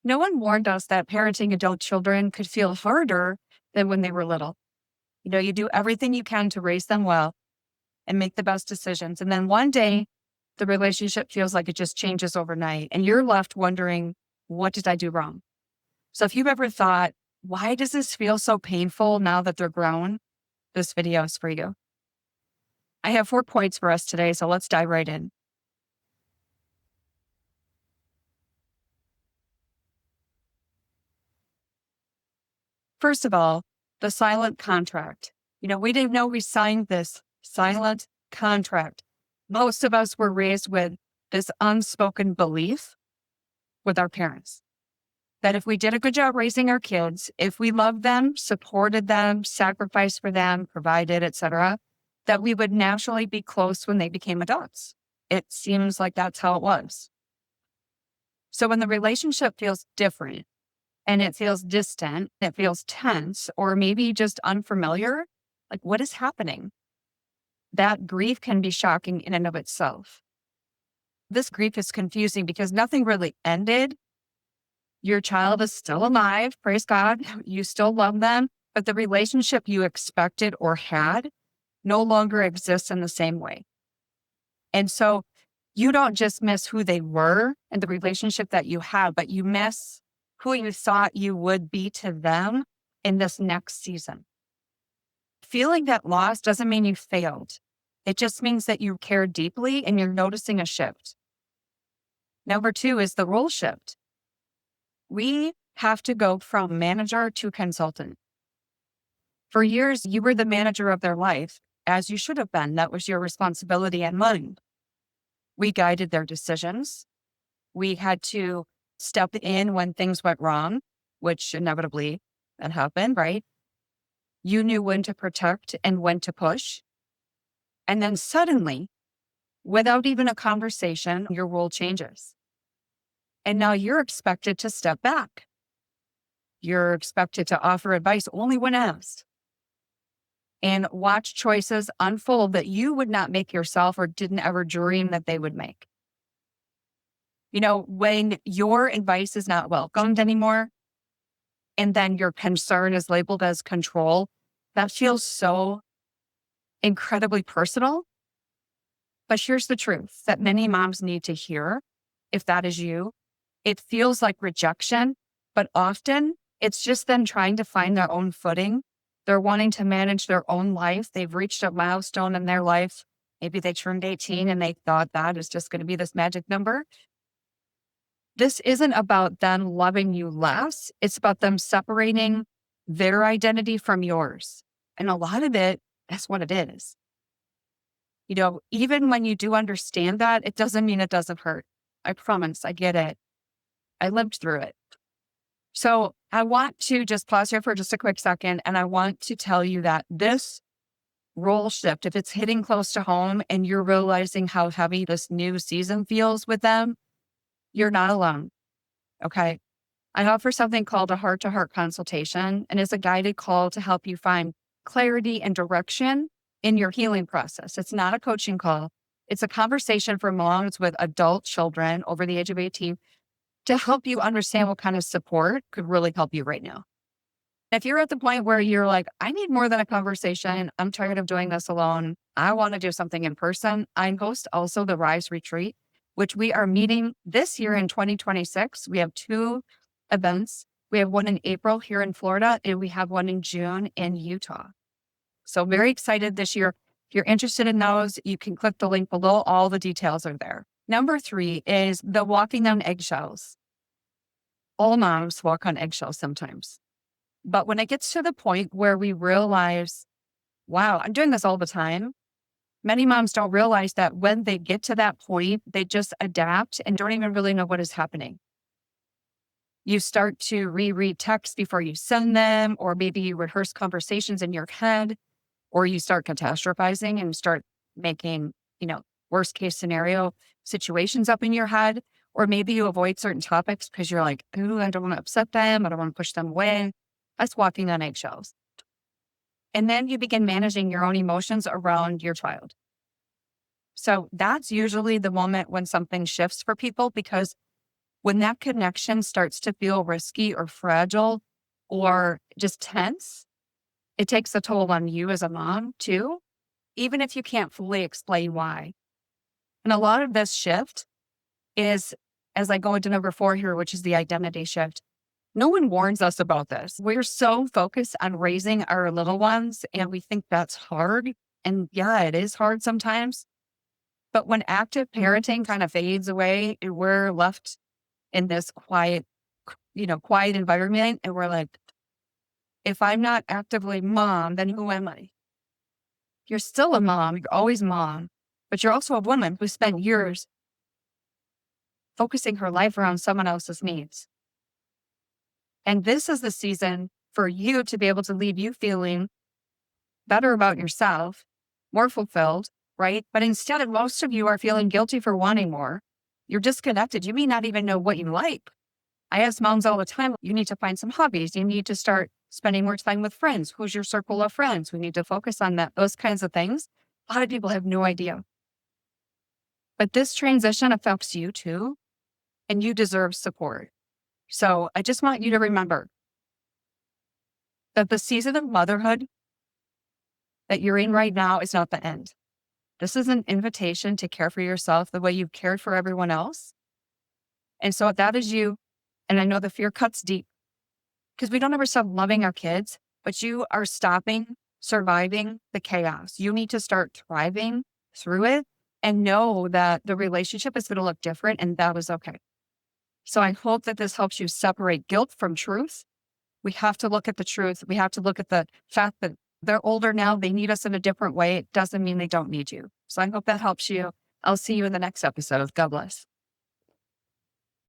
No one warned us that parenting adult children could feel harder than when they were little. You do everything you can to raise them well and make the best decisions. And then one day, the relationship feels like it just changes overnight. And you're left wondering, what did I do wrong? So if you've ever thought, why does this feel so painful now that they're grown? This video is for you. I have 4 points for us today, so let's dive right in. First of all, the silent contract. We didn't know we signed this silent contract. Most of us were raised with this unspoken belief with our parents that if we did a good job raising our kids, if we loved them, supported them, sacrificed for them, provided, etc., that we would naturally be close when they became adults. It seems like that's how it was. So when the relationship feels different and it feels distant, it feels tense, or maybe just unfamiliar, like what is happening? That grief can be shocking in and of itself. This grief is confusing because nothing really ended. Your child is still alive, praise God. You still love them, but the relationship you expected or had no longer exists in the same way. And so you don't just miss who they were and the relationship that you have, but you miss who you thought you would be to them in this next season. Feeling that loss doesn't mean you failed. It just means that you care deeply and you're noticing a shift. Number 2 is the role shift. We have to go from manager to consultant. For years, you were the manager of their life, as you should have been. That was your responsibility and mine. We guided their decisions. We had to step in when things went wrong, which inevitably that happened, right? You knew when to protect and when to push. And then suddenly, without even a conversation, your role changes. And now you're expected to step back. You're expected to offer advice only when asked and watch choices unfold that you would not make yourself or didn't ever dream that they would make. When your advice is not welcomed anymore, and then your concern is labeled as control, that feels so incredibly personal. But here's the truth that many moms need to hear, if that is you. It feels like rejection, but often it's just them trying to find their own footing. They're wanting to manage their own life. They've reached a milestone in their life. Maybe they turned 18 and they thought that is just going to be this magic number. This isn't about them loving you less. It's about them separating their identity from yours. And a lot of it, that's what it is. Even when you do understand that, it doesn't mean it doesn't hurt. I promise, I get it. I lived through it. So I want to just pause here for just a quick second. And I want to tell you that this role shift, if it's hitting close to home and you're realizing how heavy this new season feels with them, you're not alone. Okay. I offer something called a heart-to-heart consultation, and it's a guided call to help you find clarity and direction in your healing process. It's not a coaching call. It's a conversation for moms with adult children over the age of 18 to help you understand what kind of support could really help you right now. If you're at the point where you're like, I need more than a conversation, I'm tired of doing this alone, I want to do something in person, I host also the Rise Retreat, which we are meeting this year in 2026. We have 2 events. We have one in April here in Florida, and we have one in June in Utah. So very excited this year. If you're interested in those, you can click the link below. All the details are there. Number 3 is the walking on eggshells. All moms walk on eggshells sometimes. But when it gets to the point where we realize, wow, I'm doing this all the time, many moms don't realize that when they get to that point, they just adapt and don't even really know what is happening. You start to reread texts before you send them, or maybe you rehearse conversations in your head, or you start catastrophizing and start making, worst case scenario situations up in your head, or maybe you avoid certain topics because you're like, ooh, I don't want to upset them. I don't want to push them away. That's walking on eggshells. And then you begin managing your own emotions around your child. So that's usually the moment when something shifts for people, because when that connection starts to feel risky or fragile or just tense, it takes a toll on you as a mom too, even if you can't fully explain why. And a lot of this shift is, as I go into number 4 here, which is the identity shift. No one warns us about this. We're so focused on raising our little ones, and we think that's hard. And yeah, it is hard sometimes. But when active parenting kind of fades away and we're left in this quiet environment, and we're like, if I'm not actively mom, then who am I? You're still a mom. You're always mom, but you're also a woman who spent years focusing her life around someone else's needs. And this is the season for you to be able to leave you feeling better about yourself, more fulfilled, right? But instead, most of you are feeling guilty for wanting more. You're disconnected. You may not even know what you like. I ask moms all the time, you need to find some hobbies. You need to start spending more time with friends. Who's your circle of friends? We need to focus on that, those kinds of things. A lot of people have no idea. But this transition affects you too, and you deserve support. So I just want you to remember that the season of motherhood that you're in right now is not the end. This is an invitation to care for yourself the way you've cared for everyone else. And so if that is you, and I know the fear cuts deep because we don't ever stop loving our kids, but you are stopping surviving the chaos. You need to start thriving through it and know that the relationship is going to look different, and that is okay. So I hope that this helps you separate guilt from truth. We have to look at the truth. We have to look at the fact that they're older now. They need us in a different way. It doesn't mean they don't need you. So I hope that helps you. I'll see you in the next episode. God bless.